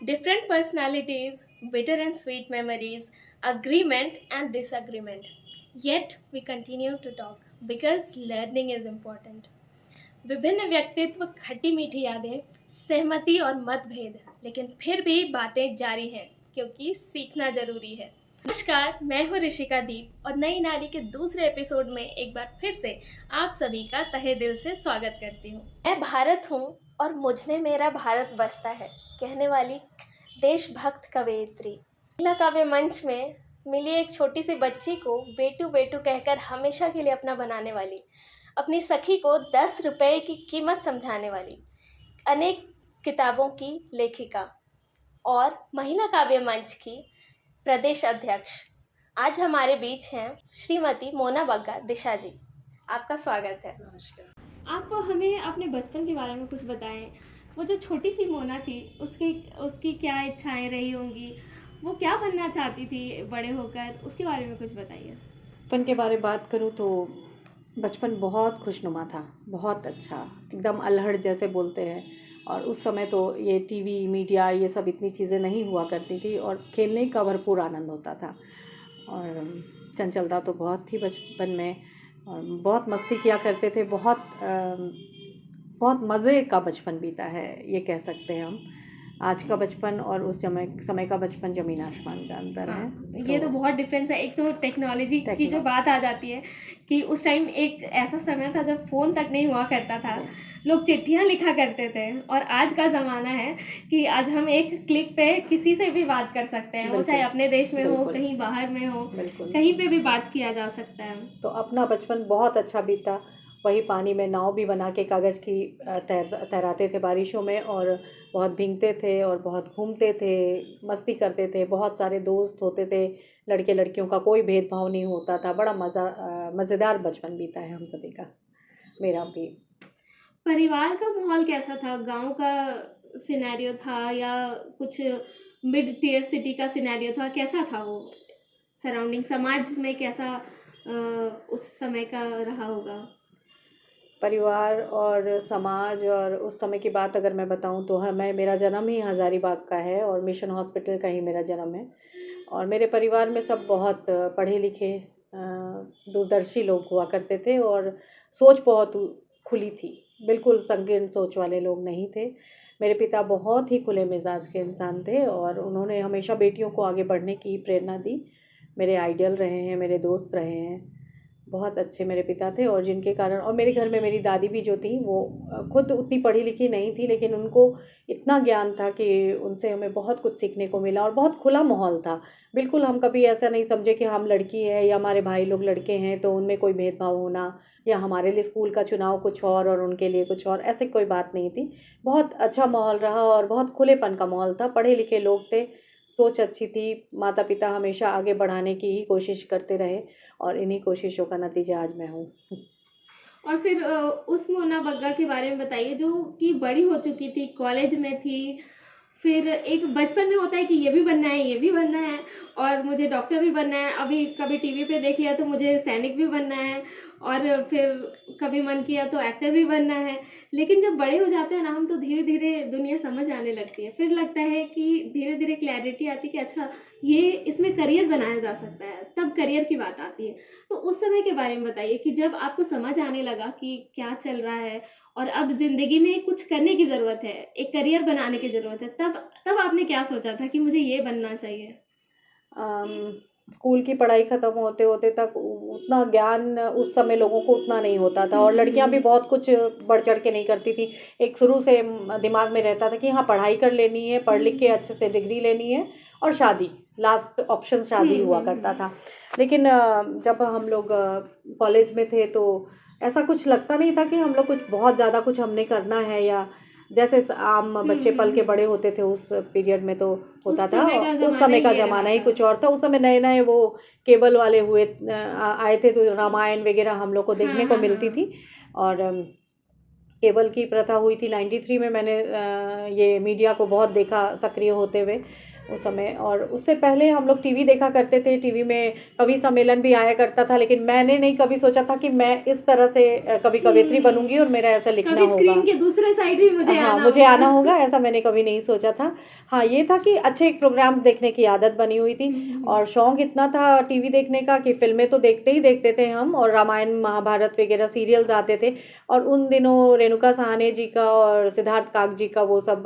different personalities, bitter and sweet memories, agreement and disagreement. Yet we continue to talk because learning is important. विभिन्न व्यक्तित्व, खट्टी मीठी यादें, सहमति और मतभेद, लेकिन फिर भी बातें जारी हैं क्योंकि सीखना जरूरी है। नमस्कार, मैं हूँ ऋषिका दीप और नई नारी के दूसरे एपिसोड में एक बार फिर से आप सभी का तहे दिल से स्वागत करती हूँ। मैं भारत हूँ और मुझ में मेरा भारत बसता है, कहने वाली देशभक्त कवयित्री। महिला काव्य मंच में मिली एक छोटी सी बच्ची को बेटू बेटू कहकर हमेशा के लिए अपना बनाने वाली, अपनी सखी को 10 रुपए की कीमत समझाने वाली, अनेक किताबों की लेखिका और महिला काव्य मंच की प्रदेश अध्यक्ष आज हमारे बीच हैं श्रीमती मोना बग्गा दिशा जी। आपका स्वागत है। नमस्कार। आप हमें अपने बचपन के बारे में कुछ बताएं। वो जो छोटी सी मोना थी उसकी क्या इच्छाएं रही होंगी, वो क्या बनना चाहती थी बड़े होकर, उसके बारे में कुछ बताइए। बचपन के बारे में बात करूँ तो बचपन बहुत खुशनुमा था, बहुत अच्छा, एकदम अल्हड़ जैसे बोलते हैं। और उस समय तो ये टीवी मीडिया ये सब इतनी चीज़ें नहीं हुआ करती थी और खेलने का भरपूर आनंद होता था। और चंचलता तो बहुत थी बचपन में और बहुत मस्ती किया करते थे। बहुत मज़े का बचपन बीता है, ये कह सकते हैं हम। आज का बचपन और उस समय का बचपन ज़मीन आसमान का अंतर है। ये तो बहुत डिफरेंस है। एक तो टेक्नोलॉजी की जो बात आ जाती है कि उस टाइम एक ऐसा समय था जब फ़ोन तक नहीं हुआ करता था, लोग चिट्ठियाँ लिखा करते थे, और आज का ज़माना है कि आज हम एक क्लिक पे किसी से भी बात कर सकते हैं, वो चाहे अपने देश में हो, कहीं बाहर में हो, कहीं पे भी बात किया जा सकता है। तो अपना बचपन बहुत अच्छा बीता। वही पानी में नाव भी बना के कागज़ की तैराते थे बारिशों में, और बहुत भीगते थे और बहुत घूमते थे, मस्ती करते थे। बहुत सारे दोस्त होते थे, लड़के लड़कियों का कोई भेदभाव नहीं होता था। बड़ा मज़ेदार बचपन बीता है हम सभी का, मेरा भी। परिवार का माहौल कैसा था? गांव का सिनेरियो था या कुछ मिड टियर सिटी का सिनेरियो था? कैसा था वो सराउंडिंग? समाज में कैसा उस समय का रहा होगा? परिवार और समाज और उस समय की बात अगर मैं बताऊं तो मेरा जन्म ही हज़ारीबाग का है और मिशन हॉस्पिटल का ही मेरा जन्म है। और मेरे परिवार में सब बहुत पढ़े लिखे दूरदर्शी लोग हुआ करते थे और सोच बहुत खुली थी, बिल्कुल संकीर्ण सोच वाले लोग नहीं थे। मेरे पिता बहुत ही खुले मिजाज के इंसान थे और उन्होंने हमेशा बेटियों को आगे बढ़ने की प्रेरणा दी। मेरे आइडियल रहे हैं, मेरे दोस्त रहे हैं, बहुत अच्छे मेरे पिता थे। और जिनके कारण, और मेरे घर में मेरी दादी भी जो थी वो खुद उतनी पढ़ी लिखी नहीं थी, लेकिन उनको इतना ज्ञान था कि उनसे हमें बहुत कुछ सीखने को मिला और बहुत खुला माहौल था। बिल्कुल हम कभी ऐसा नहीं समझे कि हम लड़की हैं या हमारे भाई लोग लड़के हैं तो उनमें कोई भेदभाव होना, या हमारे लिए स्कूल का चुनाव कुछ और उनके लिए कुछ और, ऐसी कोई बात नहीं थी। बहुत अच्छा माहौल रहा और बहुत खुलेपन का माहौल था। पढ़े लिखे लोग थे, सोच अच्छी थी। माता पिता हमेशा आगे बढ़ाने की ही कोशिश करते रहे और इन्हीं कोशिशों का नतीजा आज मैं हूँ। और फिर उस मोना बग्गा के बारे में बताइए जो कि बड़ी हो चुकी थी, कॉलेज में थी। फिर एक बचपन में होता है कि ये भी बनना है, ये भी बनना है, और मुझे डॉक्टर भी बनना है। अभी कभी टीवी पे देख लिया तो मुझे सैनिक भी बनना है, और फिर कभी मन किया तो एक्टर भी बनना है। लेकिन जब बड़े हो जाते हैं ना हम, तो धीरे धीरे दुनिया समझ आने लगती है। फिर लगता है कि धीरे धीरे क्लैरिटी आती है कि अच्छा ये इसमें करियर बनाया जा सकता है, तब करियर की बात आती है। तो उस समय के बारे में बताइए कि जब आपको समझ आने लगा कि क्या चल रहा है और अब ज़िंदगी में कुछ करने की ज़रूरत है, एक करियर बनाने की ज़रूरत है, तब आपने क्या सोचा था कि मुझे ये बनना चाहिए? स्कूल की पढ़ाई ख़त्म होते होते तक उतना ज्ञान उस समय लोगों को उतना नहीं होता था, और लड़कियां भी बहुत कुछ बढ़ चढ़ के नहीं करती थी। एक शुरू से दिमाग में रहता था कि हाँ पढ़ाई कर लेनी है, पढ़ लिख के अच्छे से डिग्री लेनी है और शादी, लास्ट ऑप्शन शादी हुआ करता था। लेकिन जब हम लोग कॉलेज में थे तो ऐसा कुछ लगता नहीं था कि हम लोग कुछ बहुत ज़्यादा कुछ हमने करना है, या जैसे आम बच्चे पल के बड़े होते थे उस पीरियड में तो होता था। उस समय का ज़माना ही कुछ और था। उस समय नए नए वो केबल वाले आए थे तो रामायण वगैरह हम लोग को देखने को मिलती थी। और केबल की प्रथा हुई थी 93 में। मैंने ये मीडिया को बहुत देखा सक्रिय होते हुए। उस समय। और उससे पहले हम लोग टीवी देखा करते थे, टीवी में कवि सम्मेलन भी आया करता था, लेकिन मैंने नहीं कभी सोचा था कि मैं इस तरह से कवि कवियत्री बनूंगी और मेरा ऐसा लिखना कभी होगा। स्क्रीन के दूसरे साइड भी मुझे हाँ, आना मुझे होगा। आना होगा ऐसा मैंने कभी नहीं सोचा था। हाँ, ये था कि अच्छे प्रोग्राम्स देखने की आदत बनी हुई थी और शौक इतना था टीवी देखने का कि फिल्में तो देखते ही देखते थे हम, और रामायण महाभारत वगैरह सीरियल्स आते थे। और उन दिनों रेणुका साहनी जी का और सिद्धार्थ काक जी का वो सब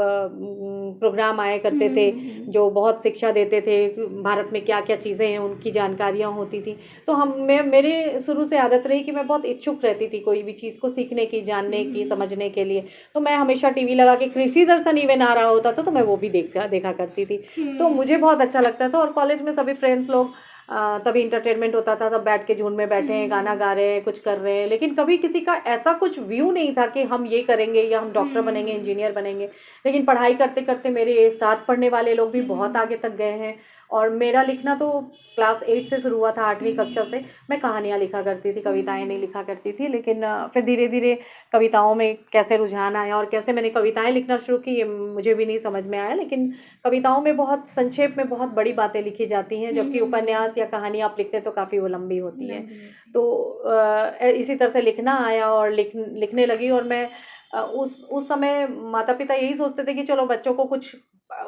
प्रोग्राम आया करते थे जो बहुत शिक्षा देते थे, भारत में क्या क्या चीज़ें हैं उनकी जानकारियाँ होती थी। तो मेरे शुरू से आदत रही कि मैं बहुत इच्छुक रहती थी कोई भी चीज़ को सीखने की, जानने की, समझने के लिए। तो मैं हमेशा टीवी लगा के कृषि दर्शन इवेंट आ रहा होता था तो मैं वो भी देखा करती थी। तो मुझे बहुत अच्छा लगता था। और कॉलेज में सभी फ्रेंड्स लोग तभी इंटरटेनमेंट होता था, सब बैठ के झुंड में बैठे हैं, गाना गा रहे हैं, कुछ कर रहे हैं, लेकिन कभी किसी का ऐसा कुछ व्यू नहीं था कि हम ये करेंगे या हम डॉक्टर बनेंगे, इंजीनियर बनेंगे। लेकिन पढ़ाई करते करते मेरे साथ पढ़ने वाले लोग भी बहुत आगे तक गए हैं। और मेरा लिखना तो क्लास 8 से शुरू हुआ था, 8वीं कक्षा से। मैं कहानियाँ लिखा करती थी, कविताएं नहीं लिखा करती थी। लेकिन फिर धीरे धीरे कविताओं में कैसे रुझान आया और कैसे मैंने कविताएं लिखना शुरू की ये मुझे भी नहीं समझ में आया। लेकिन कविताओं में बहुत संक्षेप में बहुत बड़ी बातें लिखी जाती हैं, जबकि उपन्यास या कहानी आप लिखते हैं तो काफ़ी वो लंबी होती है। तो इसी तरह से लिखना आया और लिखने लगी। और मैं उस समय माता पिता यही सोचते थे कि चलो बच्चों को कुछ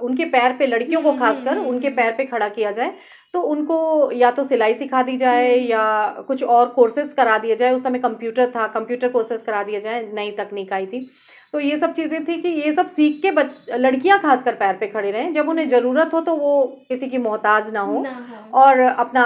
उनके पैर पे, लड़कियों को खासकर उनके पैर पे खड़ा किया जाए, तो उनको या तो सिलाई सिखा दी जाए या कुछ और कोर्सेज करा दिया जाए। उस समय कंप्यूटर था, कंप्यूटर कोर्सेज करा दिया जाए, नई तकनीक आई थी। तो ये सब चीज़ें थी कि ये सब सीख के लड़कियां खासकर पैर पे खड़े रहें, जब उन्हें ज़रूरत हो तो वो किसी की मोहताज ना हो और अपना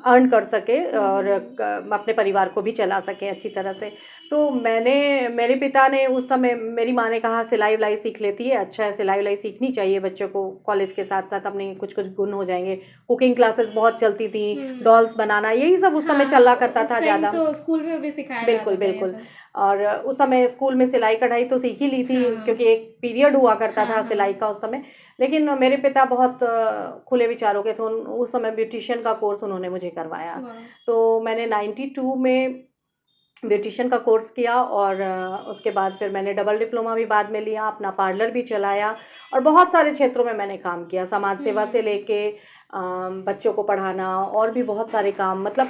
अर्न कर सके और अपने परिवार को भी चला सके अच्छी तरह से। तो मेरे पिता ने उस समय, मेरी माँ ने कहा सिलाई विलाई सीख लेती है, अच्छा है, सिलाई विलाई सीखनी चाहिए बच्चों को, कॉलेज के साथ साथ अपने कुछ कुछ गुण हो जाएंगे। कुकिंग क्लासेस बहुत चलती थी, डॉल्स बनाना, यही सब उस समय चला करता था ज़्यादा। तो स्कूल में भी सिखाया बिल्कुल जाता था ये बिल्कुल। सब। और उस समय स्कूल में सिलाई कढ़ाई तो सीख ही ली थी, क्योंकि एक पीरियड हुआ करता था सिलाई का उस समय। लेकिन मेरे पिता बहुत खुले विचारों के थे, उस समय ब्यूटिशियन का कोर्स उन्होंने मुझे करवाया। तो मैंने 92 में ब्यूटिशियन का कोर्स किया और उसके बाद फिर मैंने डबल डिप्लोमा भी बाद में लिया, अपना पार्लर भी चलाया और बहुत सारे क्षेत्रों में मैंने काम किया, समाज सेवा से लेके बच्चों को पढ़ाना और भी बहुत सारे काम, मतलब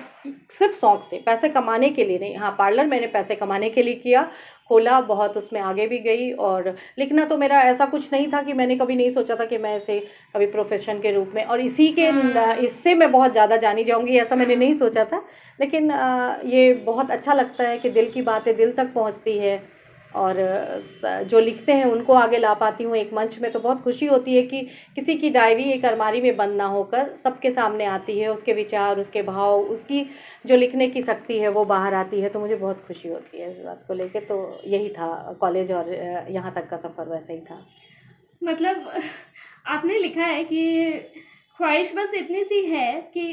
सिर्फ शौक से, पैसे कमाने के लिए नहीं। हाँ, पार्लर मैंने पैसे कमाने के लिए किया, खोला, बहुत उसमें आगे भी गई। और लिखना तो मेरा ऐसा कुछ नहीं था कि मैंने कभी नहीं सोचा था कि मैं इसे कभी प्रोफेशन के रूप में, और इससे मैं बहुत ज़्यादा जानी जाऊँगी, ऐसा मैंने नहीं सोचा था। लेकिन ये बहुत अच्छा लगता है कि दिल की बातें दिल तक पहुंचती है और जो लिखते हैं उनको आगे ला पाती हूँ एक मंच में, तो बहुत खुशी होती है कि किसी की डायरी एक अलमारी में बंद ना होकर सबके सामने आती है, उसके विचार, उसके भाव, उसकी जो लिखने की शक्ति है वो बाहर आती है। तो मुझे बहुत खुशी होती है इस बात को लेके। तो यही था कॉलेज और यहाँ तक का सफ़र वैसा ही था। मतलब आपने लिखा है कि ख्वाहिश बस इतनी सी है कि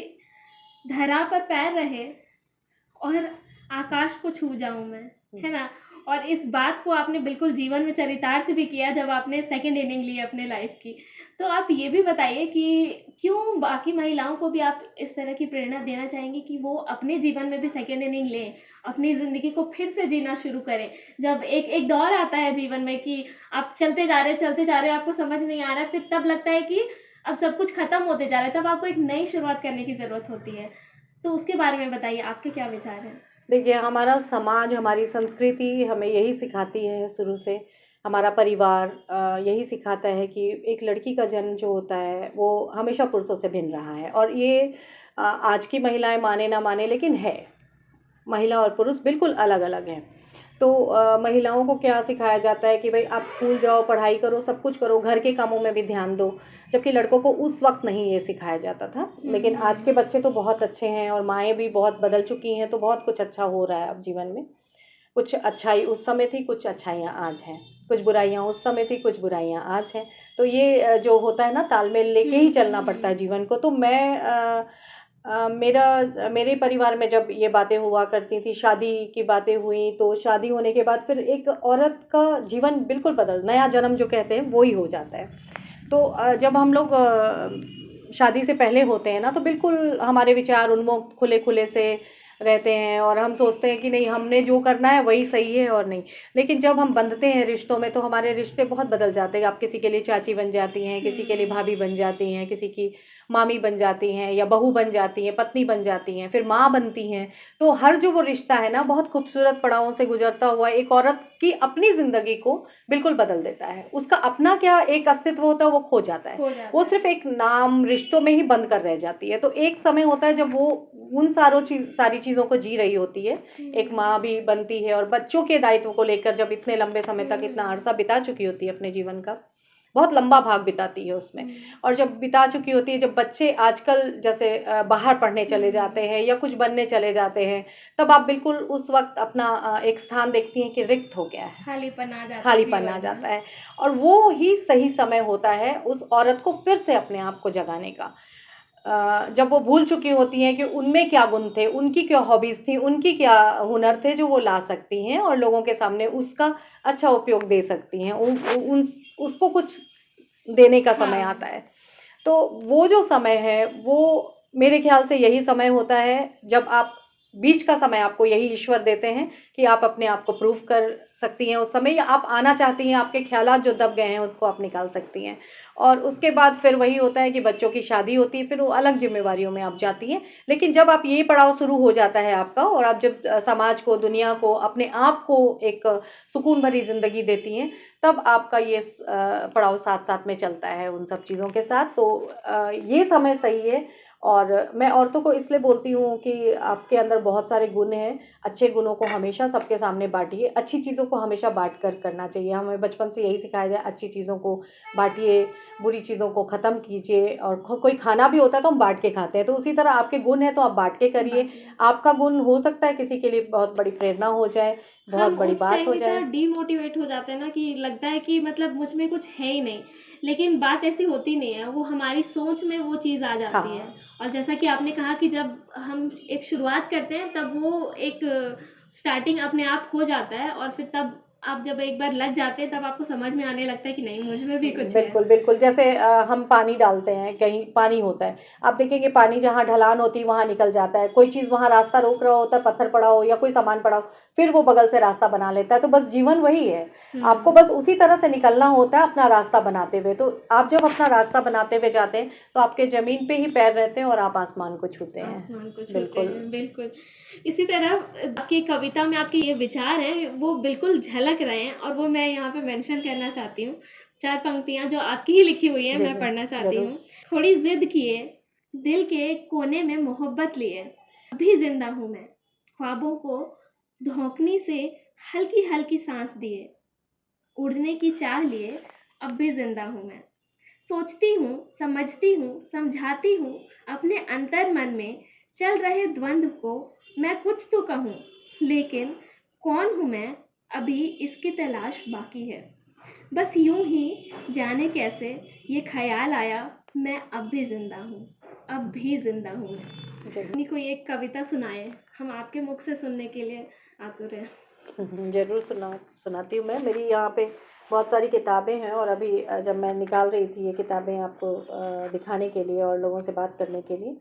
धरा पर पैर रहे और आकाश को छू जाऊं मैं, है ना। और इस बात को आपने बिल्कुल जीवन में चरितार्थ भी किया जब आपने सेकंड इनिंग ली अपने लाइफ की। तो आप ये भी बताइए कि क्यों बाकी महिलाओं को भी आप इस तरह की प्रेरणा देना चाहेंगे कि वो अपने जीवन में भी सेकंड इनिंग लें, अपनी ज़िंदगी को फिर से जीना शुरू करें। जब एक दौर आता है जीवन में कि आप चलते जा रहे हो, आपको समझ नहीं आ रहा है, फिर तब लगता है कि अब सब कुछ खत्म होते जा रहा है, तब आपको एक नई शुरुआत करने की ज़रूरत होती है। तो उसके बारे में बताइए, आपके क्या विचार हैं? देखिए, हमारा समाज, हमारी संस्कृति हमें यही सिखाती है शुरू से, हमारा परिवार यही सिखाता है कि एक लड़की का जन्म जो होता है वो हमेशा पुरुषों से भिन्न रहा है। और ये आज की महिलाएं माने ना माने, लेकिन है, महिला और पुरुष बिल्कुल अलग अलग हैं। तो महिलाओं को क्या सिखाया जाता है कि भाई आप स्कूल जाओ, पढ़ाई करो, सब कुछ करो, घर के कामों में भी ध्यान दो, जबकि लड़कों को उस वक्त नहीं ये सिखाया जाता था। लेकिन आज के बच्चे तो बहुत अच्छे हैं और माएँ भी बहुत बदल चुकी हैं, तो बहुत कुछ अच्छा हो रहा है अब जीवन में। कुछ अच्छाई उस समय थी, कुछ अच्छाइयाँ आज हैं, कुछ बुराइयाँ उस समय थी, कुछ बुराइयाँ आज हैं। तो ये जो होता है ना, तालमेल लेके ही चलना पड़ता है जीवन को। तो मेरे परिवार में जब ये बातें हुआ करती थी, शादी की बातें हुई, तो शादी होने के बाद फिर एक औरत का जीवन बिल्कुल नया जन्म जो कहते हैं वो ही हो जाता है। तो जब हम लोग शादी से पहले होते हैं ना, तो बिल्कुल हमारे विचार उन्मुक्त, खुले खुले से रहते हैं और हम सोचते हैं कि नहीं, हमने जो करना है वही सही है और नहीं। लेकिन जब हम बंधते हैं रिश्तों में तो हमारे रिश्ते बहुत बदल जाते हैं। आप किसी के लिए चाची बन जाती हैं, किसी के लिए भाभी बन जाती हैं, किसी की मामी बन जाती हैं या बहू बन जाती हैं, पत्नी बन जाती हैं, फिर माँ बनती हैं। तो हर जो वो रिश्ता है ना, बहुत खूबसूरत पड़ावों से गुजरता हुआ एक औरत की अपनी ज़िंदगी को बिल्कुल बदल देता है। उसका अपना क्या एक अस्तित्व होता है वो खो जाता है। वो सिर्फ एक नाम रिश्तों में ही बंद कर रह जाती है। तो एक समय होता है जब वो उन सारी चीज़ों को जी रही होती है, एक माँ भी बनती है और बच्चों के दायित्व को लेकर जब इतने लंबे समय तक इतना अरसा बिता चुकी होती है अपने जीवन का, बहुत लंबा भाग बिताती है उसमें। और जब बिता चुकी होती है, जब बच्चे आजकल जैसे बाहर पढ़ने चले जाते हैं या कुछ बनने चले जाते हैं, तब आप बिल्कुल उस वक्त अपना एक स्थान देखती हैं कि रिक्त हो गया है, खालीपन आ जाता है खालीपन जीवन आ में। जाता है। और वो ही सही समय होता है उस औरत को फिर से अपने आप को जगाने का। जब वो भूल चुकी होती हैं कि उनमें क्या गुण थे, उनकी क्या हॉबीज़ थी, उनकी क्या हुनर थे जो वो ला सकती हैं और लोगों के सामने उसका अच्छा उपयोग दे सकती हैं। उन उसको कुछ देने का समय हाँ। आता है। तो वो जो समय है वो मेरे ख्याल से यही समय होता है जब आप बीच का समय आपको यही ईश्वर देते हैं कि आप अपने आप को प्रूव कर सकती हैं उस समय, या आप आना चाहती हैं, आपके ख्यालात जो दब गए हैं उसको आप निकाल सकती हैं। और उसके बाद फिर वही होता है कि बच्चों की शादी होती है, फिर वो अलग जिम्मेवारियों में आप जाती हैं। लेकिन जब आप ये पड़ाव शुरू हो जाता है आपका और आप जब समाज को, दुनिया को, अपने आप को एक सुकून भरी ज़िंदगी देती हैं, तब आपका ये पड़ाव साथ साथ में चलता है उन सब चीज़ों के साथ। तो ये समय सही है। और मैं औरतों को इसलिए बोलती हूँ कि आपके अंदर बहुत सारे गुण हैं, अच्छे गुणों को हमेशा सबके सामने बांटिए, अच्छी चीज़ों को हमेशा बांट कर करना चाहिए। हमें बचपन से यही सिखाया जाए, अच्छी चीज़ों को बांटिए, बुरी चीज़ों को ख़त्म कीजिए। और कोई खाना भी होता है तो हम बांट के खाते हैं, तो उसी तरह आपके गुण हैं तो आप बांट के करिए। आपका गुण हो सकता है किसी के लिए बहुत बड़ी प्रेरणा हो जाए, बहुत हम बड़ी उस बात टाइम हो इतना जाए। डीमोटिवेट हो जाते हैं ना कि लगता है कि मतलब मुझ में कुछ है ही नहीं, लेकिन बात ऐसी होती नहीं है, वो हमारी सोच में वो चीज़ आ जाती है। हाँ, और जैसा कि आपने कहा कि जब हम एक शुरुआत करते हैं तब वो एक स्टार्टिंग अपने आप हो जाता है, और फिर तब आप जब एक बार लग जाते हैं तब आपको समझ में आने लगता है कि नहीं, मुझ में भी कुछ है। बिल्कुल, बिल्कुल। जैसे हम पानी डालते हैं, कहीं पानी होता है, आप देखेंगे पानी जहाँ ढलान होती है वहाँ निकल जाता है। कोई चीज़ वहाँ रास्ता रोक रहा होता है, पत्थर पड़ा हो या कोई सामान पड़ा हो, फिर वो बगल से रास्ता बना लेता है। तो बस जीवन वही है, आपको बस उसी तरह से निकलना होता है अपना रास्ता बनाते हुए। तो आप जब अपना रास्ता बनाते हुए जाते हैं तो आपके ज़मीन पे ही पैर रहते हैं और आप आसमान को छूते हैं। आसमान को छूते बिल्कुल। हैं, बिल्कुल। इसी तरह आपकी कविता में आपके ये विचार हैं, वो बिल्कुल झलक रहे हैं, और वो मैं यहाँ पे मेंशन करना चाहती हूँ। 4 पंक्तियाँ जो आपकी ही लिखी हुई हैं, जी, मैं जी। पढ़ना चाहती ज़रूर। हूँ। थोड़ी ज़िद किए, दिल के कोने में मोहब्बत लिए, अभी ज़िंदा हूँ मैं, ख्वाबों को धोंकने से हल्की-हल्की साँस दिए, उड़ने की चाह लिए, अब भी ज़िंदा हूँ मैं। सोचती हूँ, समझती हूँ, समझाती हूँ, अपने अंतर मन में चल रहे द्वंद्व को मैं कुछ तो कहूँ, लेकिन कौन हूँ मैं, अभी इसकी तलाश बाकी है। बस यूं ही जाने कैसे ये ख्याल आया, मैं अब भी जिंदा हूँ, अब भी जिंदा हूँ मैं। जी। अपनी कोई एक कविता सुनाए, हम आपके मुख से सुनने के लिए आतुर हैं। ज़रूर सुनाती हूँ मैं। मेरी यहाँ पे बहुत सारी किताबें हैं और अभी जब मैं निकाल रही थी ये किताबें आपको दिखाने के लिए और लोगों से बात करने के लिए,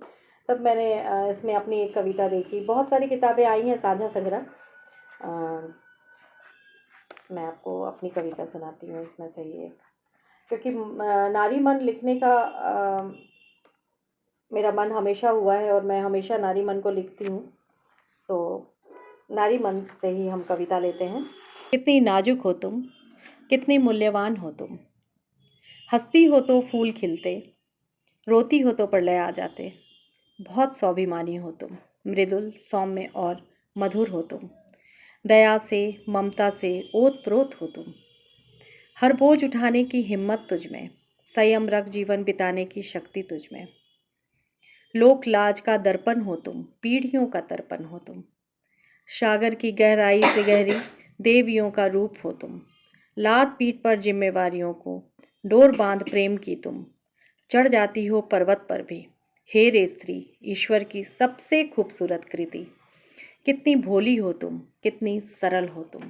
तब मैंने इसमें अपनी एक कविता देखी। बहुत सारी किताबें आई हैं साझा संग्रह। मैं आपको अपनी कविता सुनाती हूँ इसमें से ही एक, क्योंकि नारी मन लिखने का मेरा मन हमेशा हुआ है और मैं हमेशा नारी मन को लिखती हूँ। तो नारी मन से ही हम कविता लेते हैं। कितनी नाजुक हो तुम, कितनी मूल्यवान हो तुम, हंसती हो तो फूल खिलते, रोती हो तो प्रलय आ जाते, बहुत स्वाभिमानी हो तुम, मृदुल सौम्य और मधुर हो तुम, दया से ममता से ओतप्रोत हो तुम, हर बोझ उठाने की हिम्मत तुझ में, संयम रख जीवन बिताने की शक्ति तुझ में, लोक लाज का दर्पण हो तुम, पीढ़ियों का तर्पण हो तुम, सागर की गहराई से गहरी देवियों का रूप हो तुम, लाद पीठ पर जिम्मेवारियों को डोर बांध प्रेम की तुम, चढ़ जाती हो पर्वत पर भी, हे रे स्त्री ईश्वर की सबसे खूबसूरत कृति, कितनी भोली हो तुम, कितनी सरल हो तुम,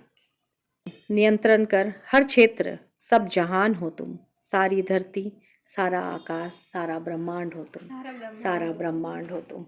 नियंत्रण कर हर क्षेत्र सब जहान हो तुम, सारी धरती सारा आकाश सारा ब्रह्मांड हो तुम, सारा ब्रह्मांड हो तुम।